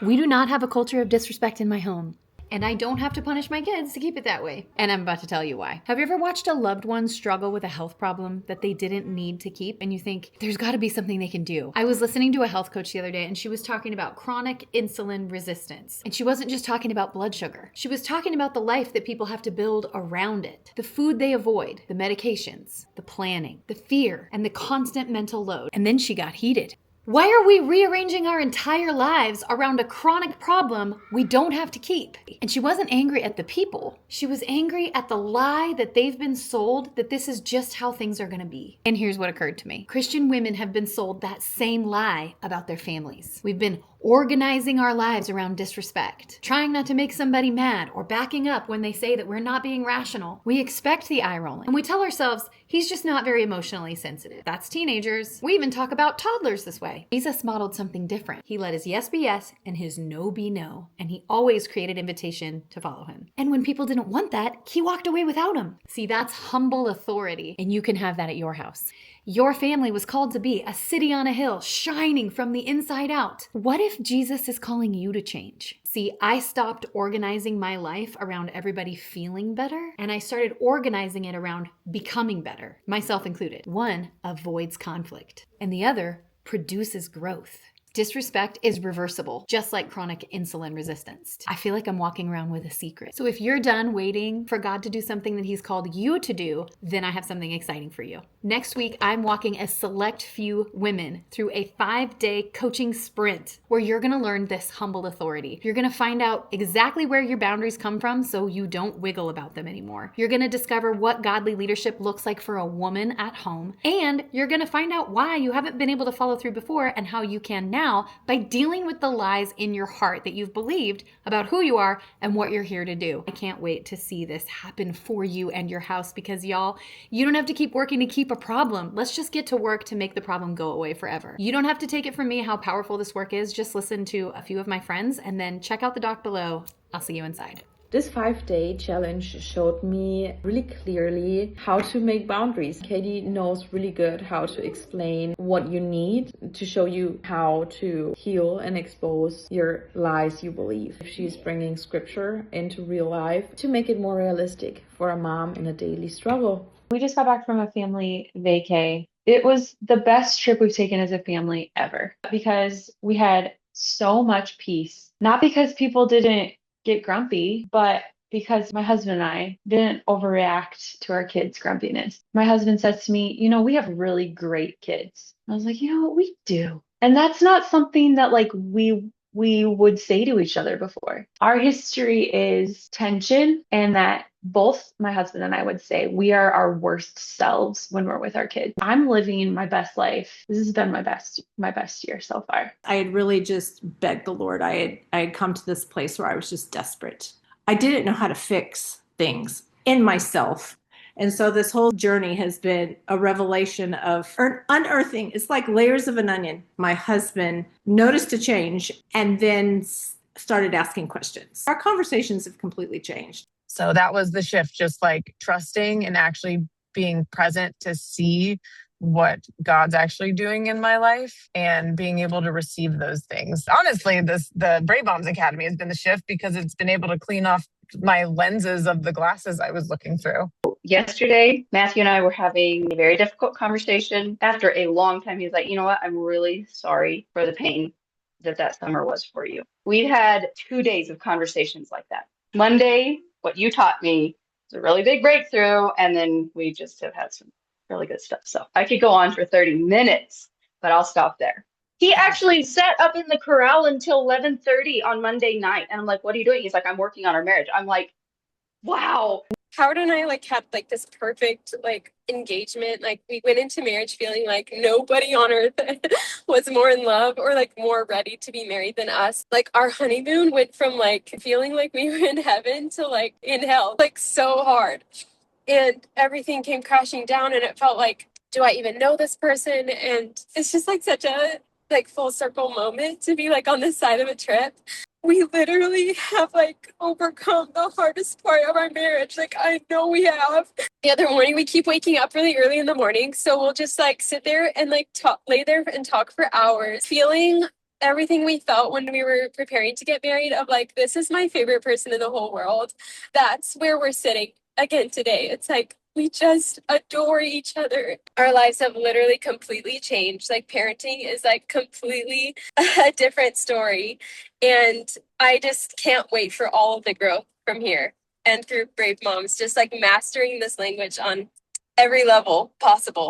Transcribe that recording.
We do not have a culture of disrespect in my home. And I don't have to punish my kids to keep it that way. And I'm about to tell you why. Have you ever watched a loved one struggle with a health problem that they didn't need to keep? And you think, there's got to be something they can do. I was listening to a health coach the other day, and she was talking about chronic insulin resistance. And she wasn't just talking about blood sugar. She was talking about the life that people have to build around it. The food they avoid, the medications, the planning, the fear, and the constant mental load. And then she got heated. Why are we rearranging our entire lives around a chronic problem we don't have to keep? And she wasn't angry at the people. She was angry at the lie that they've been sold that this is just how things are going to be. And here's what occurred to me. Christian women have been sold that same lie about their families. We've been organizing our lives around disrespect, trying not to make somebody mad, or backing up when they say that we're not being rational. We expect the eye rolling, and we tell ourselves, he's just not very emotionally sensitive. That's teenagers. We even talk about toddlers this way. Jesus modeled something different. He let his yes be yes and his no be no, and he always created invitation to follow him. And when people didn't want that, he walked away without them. See, that's humble authority, and you can have that at your house. Your family was called to be a city on a hill, shining from the inside out. What if Jesus is calling you to change? See, I stopped organizing my life around everybody feeling better, and I started organizing it around becoming better, myself included. One avoids conflict, and the other produces growth. Disrespect is reversible, just like chronic insulin resistance. I feel like I'm walking around with a secret. So if you're done waiting for God to do something that he's called you to do, then I have something exciting for you. Next week, I'm walking a select few women through a 5-day coaching sprint where you're going to learn this humble authority. You're going to find out exactly where your boundaries come from so you don't wiggle about them anymore. You're going to discover what godly leadership looks like for a woman at home, and you're going to find out why you haven't been able to follow through before and how you can now by dealing with the lies in your heart that you've believed about who you are and what you're here to do. I can't wait to see this happen for you and your house because y'all, you don't have to keep working to keep a problem. Let's just get to work to make the problem go away forever. You don't have to take it from me how powerful this work is. Just listen to a few of my friends and then check out the doc below. I'll see you inside. This 5-day challenge showed me really clearly how to make boundaries. Katie knows really good how to explain what you need to show you how to heal and expose your lies you believe. She's bringing scripture into real life to make it more realistic for a mom in a daily struggle. We just got back from a family vacay. It was the best trip we've taken as a family ever because we had so much peace. Not because people didn't get grumpy, but because my husband and I didn't overreact to our kids' grumpiness. My husband says to me, we have really great kids. I was like, we do. And that's not something that we would say to each other before. Our history is tension, and that both my husband and I would say we are our worst selves when we're with our kids. I'm living my best life. This has been my best year so far. I had really just begged the Lord. I had come to this place where I was just desperate. I didn't know how to fix things in myself. And so this whole journey has been a revelation of unearthing. It's like layers of an onion. My husband noticed a change and then started asking questions. Our conversations have completely changed. So that was the shift, just like trusting and actually being present to see what God's actually doing in my life and being able to receive those things. Honestly, the Brave Moms Academy has been the shift because it's been able to clean off my lenses of the glasses I was looking through. Yesterday, Matthew and I were having a very difficult conversation. After a long time, he's like, you know what? I'm really sorry for the pain that summer was for you. We had 2 days of conversations like that. Monday, what you taught me was a really big breakthrough. And then we just have had some really good stuff. So I could go on for 30 minutes, but I'll stop there. He actually sat up in the corral until 11:30 on Monday night. And I'm like, what are you doing? He's like, I'm working on our marriage. I'm like, wow. Howard and I had this perfect engagement. We went into marriage feeling like nobody on earth was more in love or more ready to be married than us. Our honeymoon went from feeling like we were in heaven to in hell, so hard. And everything came crashing down and it felt like, do I even know this person? And it's just such a full circle moment to be on this side of a trip. We literally have overcome the hardest part of our marriage. I know we have. The other morning, we keep waking up really early in the morning. So we'll just sit there and lay there and talk for hours, feeling everything we felt when we were preparing to get married of like, this is my favorite person in the whole world. That's where we're sitting again today. It's like, we just adore each other. Our lives have literally completely changed. Like parenting is like completely a different story. And I just can't wait for all of the growth from here and through Brave Moms, just like mastering this language on every level possible.